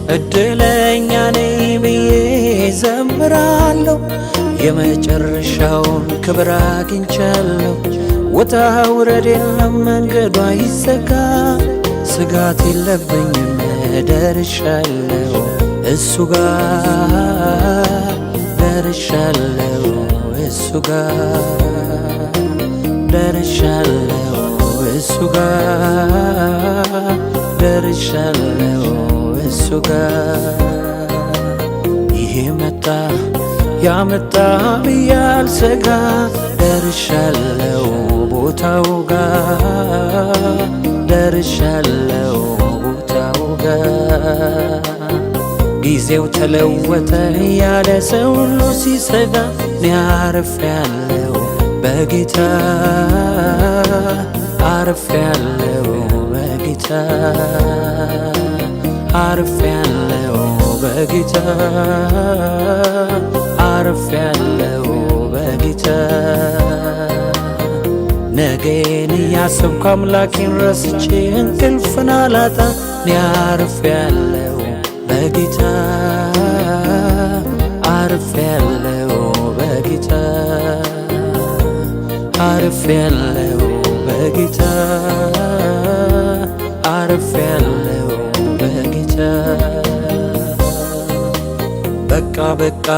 እድለኛ ነኝ ብዬ ዘምራለሁ። የመጨረሻውን ክብር አግኝቻለሁ። ውጣ ውረድ የለም መንገዷ ይዘጋ፣ ስጋት የለብኝም ደርሻለሁ። እሱ ጋር ደርሻለሁ፣ እሱ ጋር ደርሻለሁ፣ እሱ ጋር ደርሻለሁ፣ እሱ ጋር። ይሄ መጣ ያመጣ ብዬ አልሰጋ፣ ደርሻለሁ ቦታው ጋር ደርሻለሁ ቦታው ጋር። ጊዜው ተለወጠ ያለ ሰው ሁሉ ሲሰጋ፣ እኔ አርፌያለሁ በጌታ አርፌያለሁ በጌታ አርፌያለሁ በጌታ አርፌያለሁ በጌታ። ነገን እያሰብኩ አምላኬን ረስቼ እንቅልፍን አላጣ፣ እኔ አርፌያለሁ በጌታ አርፌያለሁ በጌታ አርፌያለሁ በጌታ አርፌያለሁ በጌታ። በቃ በቃ